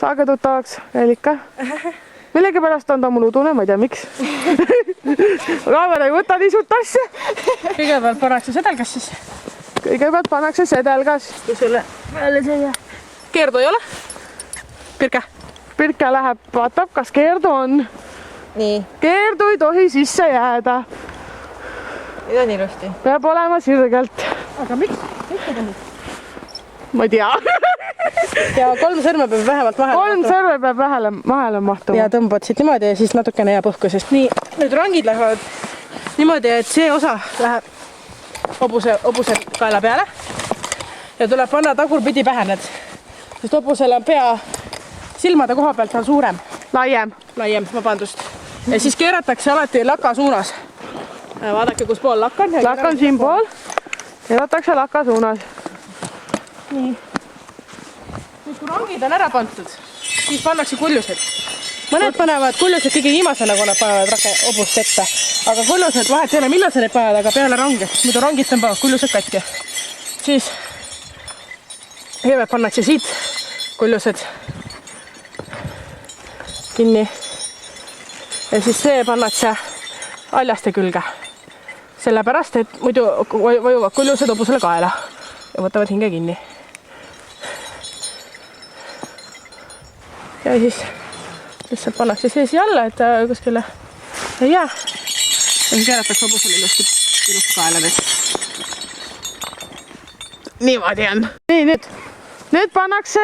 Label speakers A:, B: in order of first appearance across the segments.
A: saage tuttavaks, Reelika. Millegipärast on ta mul udune, ma ei tea miks. Kaamera ei võta nii suurt asja.
B: Kõigepealt pannakse sedelgas siis.
A: Kõigepealt pannakse sedelgas.
B: Kui sulle välja see jää. Keerdu ei ole? Pirke?
A: Pirke läheb, vaatab, kas keerdu on.
B: Nii.
A: Keerdu ei tohi sisse jääda.
B: Mida on ilusti?
A: Peab olema sirgelt.
B: Aga miks? Miks ei tohi?
A: Ma ei tea.
B: Ja 3 sõrme peab vähemalt vahele.
A: 3 sõrme peab vahele mahtuma.
B: Ja tõmbad siit niimoodi ja siis natukene jääb õhku, sest nii, nüüd rangid lähevad niimoodi, et see osa läheb hobuse kaela peale ja tuleb panna tagurpidi pähe need, sest hobusel on pea silmade koha pealt on suurem. Laiem, vabandust. Ja siis keeratakse alati laka suunas. Vaadake, kus pool lakk on.
A: Lakk on siin pool. Keeratakse laka suunas.
B: Nii. Nüüd kui rangid on ära pandud, siis pannakse kullused. Mõned panevad kullused kõige viimasena, kui nad panevad hobust ette. Aga kullused vahet ei ole, millal sa need panevad, aga peale range. Muidu rangid tõmbavad kullused katki. Siis kõigepealt pannakse siit kullused kinni. Ja siis see pannakse aljaste külge. Sellepärast, et muidu vajuvad kullused hobusele kaela ja võtavad hinge kinni. Ja siis lihtsalt pannakse see siia alla, et kuskile ei jää. Ja siis keeratakse hobusele ilusti kaela nüüd.
A: Niimoodi on. Nii, nüüd pannakse...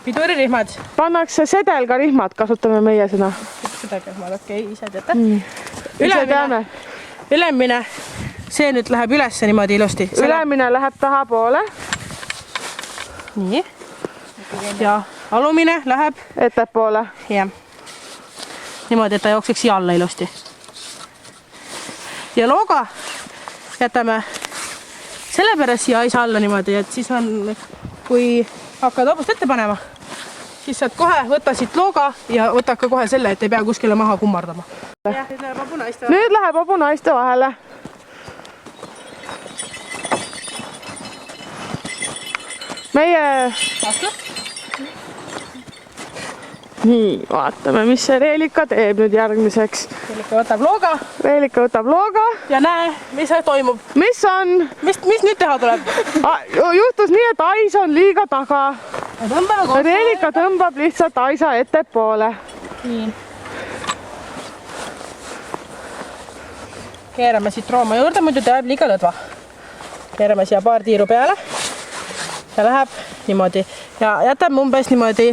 B: Piduririhmad.
A: Pannakse sedelgarihmad, kasutame meie sõna.
B: Sedelgarihmad, okei, ise teate.
A: Ise teame.
B: Ülemine, see nüüd läheb ülesse niimoodi ilusti.
A: Ülemine läheb taha poole.
B: Nii. Ja alumine läheb
A: ettepoole.
B: Jah. Niimoodi, et ta jookseks siia alla ilusti. Ja looga jätame sellepärast siia aisa alla niimoodi, et siis on, kui hakkad hobust ette panema, siis saad kohe võtta siit looga ja võtad ka kohe selle, et ei pea kuskile maha kummardama. Ja, nüüd läheb hobu naiste vahele.
A: Nüüd läheb hobu naiste vahele. Meie...
B: Vastu.
A: Nii, vaatame, mis see Reelika teeb nüüd järgmiseks.
B: Reelika võtab looga.
A: Reelika võtab looga.
B: Ja näe, mis toimub.
A: Mis on?
B: Mis nüüd teha tuleb?
A: Juhtus nii, et ais on liiga taga.
B: Tõmbame
A: Reelika tõmbab lihtsalt aisa ettepoole.
B: Nii. Keerame siit rooma juurde, muidu ta jääb liiga lõdva. Keerame siia paar tiiru peale. Ja läheb niimoodi. Ja jätame umbes niimoodi...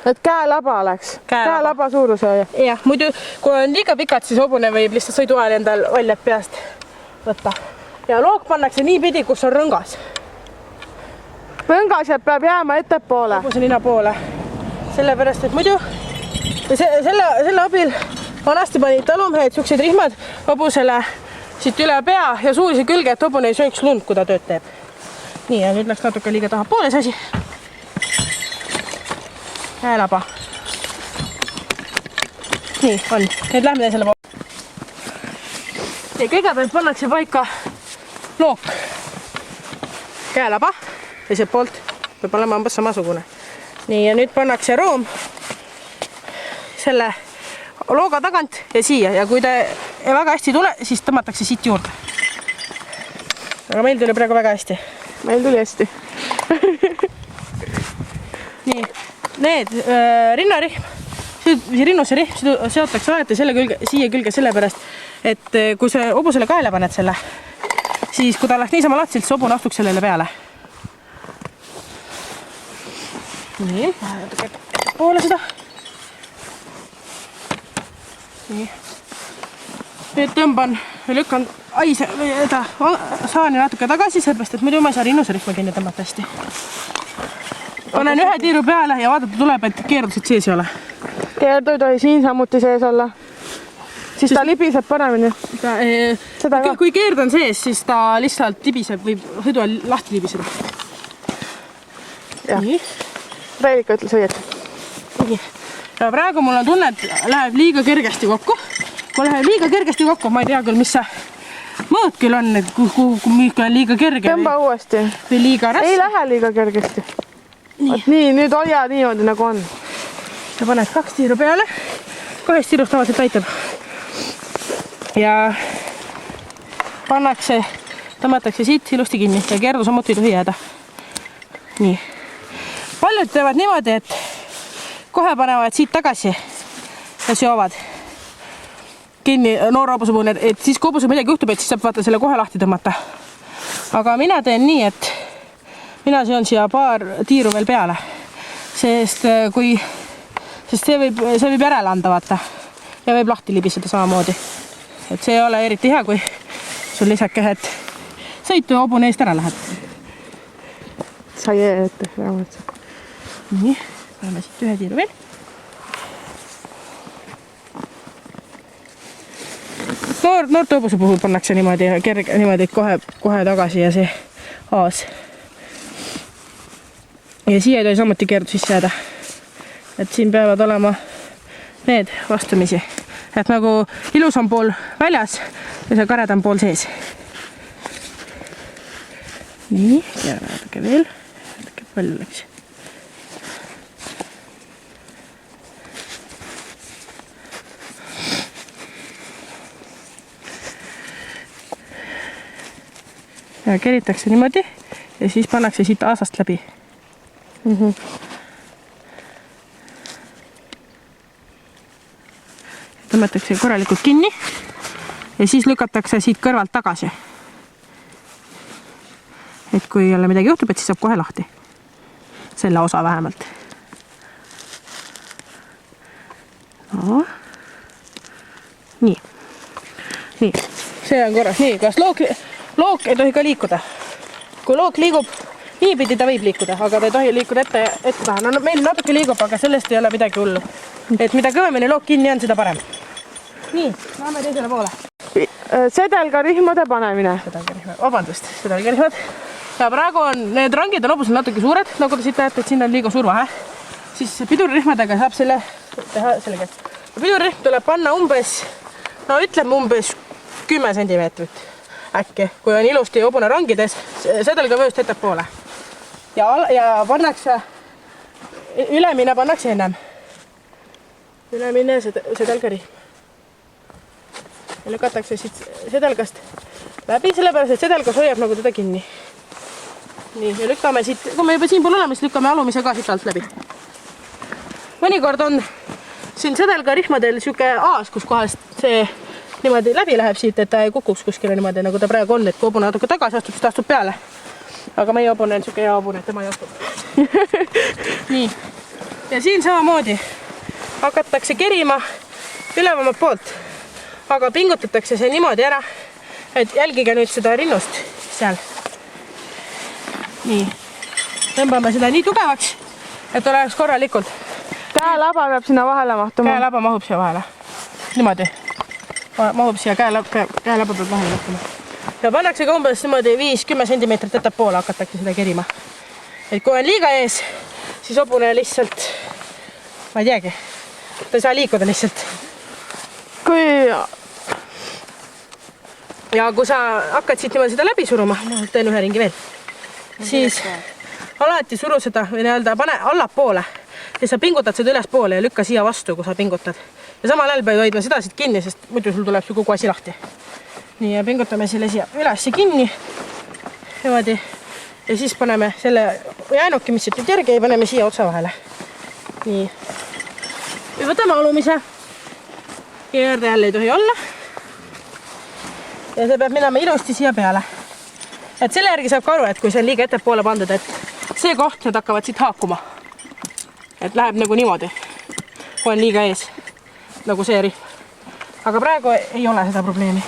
A: Et käelaba oleks. Käelaba suuruse.
B: Jah, muidu kui on liiga pikad, siis hobune võib lihtsalt sõidu ajal endal valjad peast võtta. Ja loog pannakse nii pidi, kus on rõngas.
A: Rõngas peab jääma ettepoole.
B: Hobuse nina poole. Sellepärast, et muidu selle abil vanasti panid talumehed siuksed rihmad hobusele siit üle pea ja suulise külge, et hobune ei sööks lund, kui ta tööd teeb. Nii, ja nüüd läks natuke liiga taha poole see asi. Käelaba. Nii, on. Nüüd lähme teisele poole. Ja kõigepealt pannakse paika look. Käelaba. Teiselt poolt peab olema umbes samasugune. Nii, ja nüüd pannakse room selle looga tagant ja siia. Ja kui ta väga hästi tule, siis tõmmatakse siit juurde. Aga meil tuli praegu väga hästi.
A: Meil tuli hästi.
B: Nii. Need rinnarihm, rinnuse rihm seotakse alati selle külge, siia külge sellepärast, et kui sa hobusele kaela paned selle, siis kui ta läheks niisama latsilt, siis hobune astuks sellele peale. Nii, natuke poole seda. Nii. Nüüd tõmban ja lükkan saani natuke tagasi, sellepärast, et muidu ma ei saa rinnuse rihma kinni tõmmata hästi. Panen ühe tiiru peale ja vaadata tuleb, et keerdused sees ei ole.
A: Keerdu ei tohi siin samuti sees olla. Siis ta libiseb paremini.
B: Kui keerd on sees, siis ta lihtsalt libiseb või sõidu lahti libiseda. Nii.
A: Reelika ütles õieti.
B: Ja praegu mul on tunne, et läheb liiga kergesti kokku. Kui läheb liiga kergesti kokku, ma ei tea küll, mis see mõõt küll on, et kui on liiga kerge.
A: Tõmba uuesti.
B: Või liiga raske.
A: Ei lähe liiga kergesti. nii, nüüd hoia niimoodi nagu on.
B: Ja paned 2 tiiru peale. 2 tiirust tavaliselt aitab. Ja tõmmatakse siit ilusti kinni ja kerdu samuti ei tohi jääda. Nii. Paljud teevad niimoodi, et kohe panevad siit tagasi ja seovad kinni noore hobuse puhul, et siis kui hobusel midagi juhtub, et siis saab vaata selle kohe lahti tõmmata. Aga mina teen nii, et mina seon siia paar tiiru veel peale, sest see võib järele anda, vaata, ja võib lahti libiseda samamoodi. Et see ei ole eriti hea, kui sul lisakesed sõitu ja hobune eest ära läheb.
A: Sai ette, raamatu.
B: Nii, paneme siit 1 tiiru veel. Noorte hobuse puhul pannakse niimoodi, niimoodi kohe tagasi ja see haas. Ja siia ei tohi samuti kerdu sisse jääda. Et siin peavad olema need vastamisi. Et nagu ilusam pool väljas ja see karedam pool sees. Nii, ja natuke veel. Natuke palju läks. Ja keritakse niimoodi ja siis pannakse siit aasast läbi. Tõmmatakse korralikult kinni ja siis lükatakse siit kõrvalt tagasi. Et kui jälle midagi juhtub, et siis saab kohe lahti. Selle osa vähemalt. No. Nii. Nii. See on korras. Nii, kas look ei tohi ka liikuda. Kui look liigub, niipidi ta võib liikuda, aga ta ei tohi liikuda ette taha. No meil natuke liigub, aga sellest ei ole midagi hullu. Et mida kõvemini look kinni on, seda parem. Nii, läheme teisele poole.
A: Sedelgarihmade panemine.
B: Vabandust, sedelgarihmad. Ja praegu on, need rangid on hobusel natuke suured, nagu te siit näete, et siin on liiga suur vahe. Siis piduririhmadega saab selle teha selgelt. Piduririhm tuleb panna umbes, no ütleme umbes 10 sentimeetrit äkki, kui on ilusti hobune rangides, sedelgavööst ettepoole. Ja pannakse, ülemine pannakse ennem. Ülemine sedelgarihm. Ja lükatakse siit sedelgast läbi, sellepärast, et sedelgas hoiab nagu teda kinni. Nii, ja lükkame siit, kui me juba siin pool oleme, siis lükkame alumise ka siit alt läbi. Mõnikord on siin sedelgarihmadel siuke aas, kus kohast see niimoodi läbi läheb siit, et ta ei kukuks kuskile niimoodi, nagu ta praegu on, et kui hobune natuke tagasi astub, siis ta astub peale. Aga meie hobune on siuke hea hobune, et tema ei astub. Nii, ja siin samamoodi hakatakse kerima ülevamat poolt, aga pingutatakse see niimoodi ära, et jälgige nüüd seda rinnust seal. Nii, tõmbame seda nii tugevaks, et oleks korralikult.
A: Käelaba peab sinna vahele mahtuma.
B: Käelaba mahub siia vahele. Niimoodi. Mahub siia käelaba peab vahele mahtuma. Ja pannakse ka umbes niimoodi 5-10 sentimeetrit ettepoole hakatakse seda kerima. Et kui on liiga ees, siis hobune lihtsalt, ma ei teagi, ta ei saa liikuda lihtsalt. Ja kui sa hakkad siit niimoodi seda läbi suruma, ma teen ühe ringi veel, siis alati suru seda või nii-öelda pane allapoole ja sa pingutad seda ülespoole ja lükka siia vastu, kui sa pingutad. Ja samal ajal pead hoidma seda siit kinni, sest muidu sul tuleb kogu asi lahti. Nii, ja pingutame selle siia üles kinni. Niimoodi. Ja siis paneme selle jäänuki, mis siit järgi ja paneme siia otsa vahele. Nii. Ja võtame alumise. Ja juurde jälle ei tohi olla. Ja see peab minema ilusti siia peale. Et selle järgi saab ka aru, et kui see on liiga ettepoole pandud, et see koht need hakkavad siit haakuma. Et läheb nagu niimoodi, kui on liiga ees, nagu see rihm. Aga praegu ei ole seda probleemi.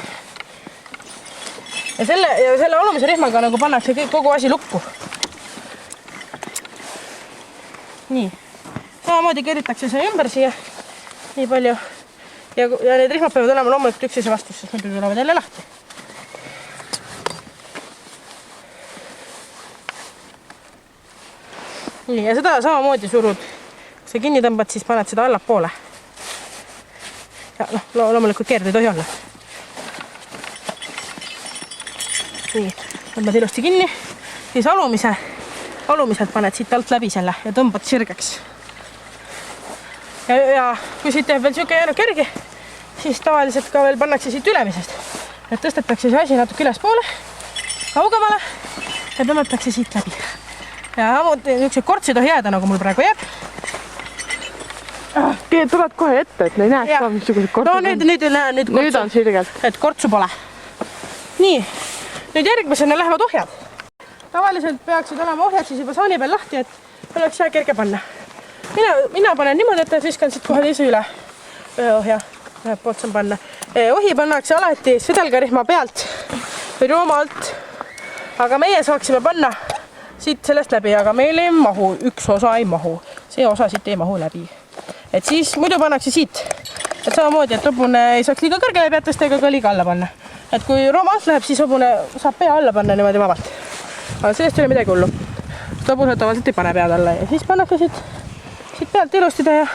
B: Ja selle alumise rihmaga nagu pannakse kogu asi lukku. Nii. Samamoodi keritakse see ümber siia nii palju. Ja need rihmad peavad olema loomulikult üksteise vastus, sest muidu tulevad jälle lahti. Nii, ja seda samamoodi surud. Kui sa kinni tõmbad, siis paned seda allapoole. Ja loomulikult keerda ei tohi olla. Nii, tõmbad ilusti kinni. Siis alumiselt paned siit alt läbi selle ja tõmbad sirgeks. Ja kui siit teeb veel siuke jäänud kergi, siis tavaliselt ka veel pannakse siit ülemisest. Et tõstetakse see asi natuke ülespoole, kaugemale ja tõmmatakse siit läbi. Ja niisugused kortsid tohi jääda, nagu mul praegu jääb.
A: Tuled kohe ette, et ne ei näeks ka, missugused kortsid
B: no, nüüd
A: on sirgelt.
B: Et kortsu pole. Nii, nüüd järgmisena lähevad ohjad. Tavaliselt peaksid olema ohjad siis juba saani peal lahti, et oleks hea kerge panna. Mina panen niimoodi, et viskan siit kohe teise üle. Ühe ohja, ühe poolt saan panna. Ohi pannakse alati svedelgarihma pealt või rooma alt. Aga meie saaksime panna siit sellest läbi, aga meil ei mahu. Üks osa ei mahu. See osa siit ei mahu läbi. Et siis muidu pannakse siit. Et samamoodi, et hobune ei saaks liiga kõrgele peatust ega ka liiga alla panna. Et kui rooma alt läheb, siis hobune saab pea alla panna niimoodi vabalt. Aga sellest ei ole midagi hullu. Hobused tavaliselt ei pane pead alla ja siis pannakse siit pealt ilustida ja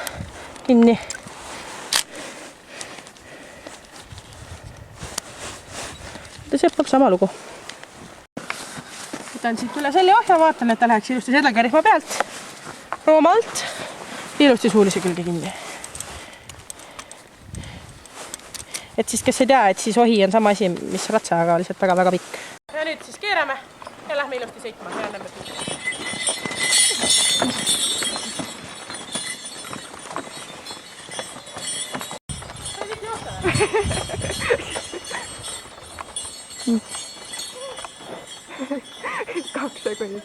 B: kinni. Ja sealt poolt sama lugu. Võtan siit üle selli ohja, vaatan, et ta läheks ilusti sedlagarihma pealt, rooma alt, ilusti suulise külge kinni. Et siis, kes ei tea, et siis ohi on sama asi, mis ratsa, aga lihtsalt väga-väga pikk. Ja nüüd siis keerame ja lähme ilusti sõitma.
A: Kaks sekundit.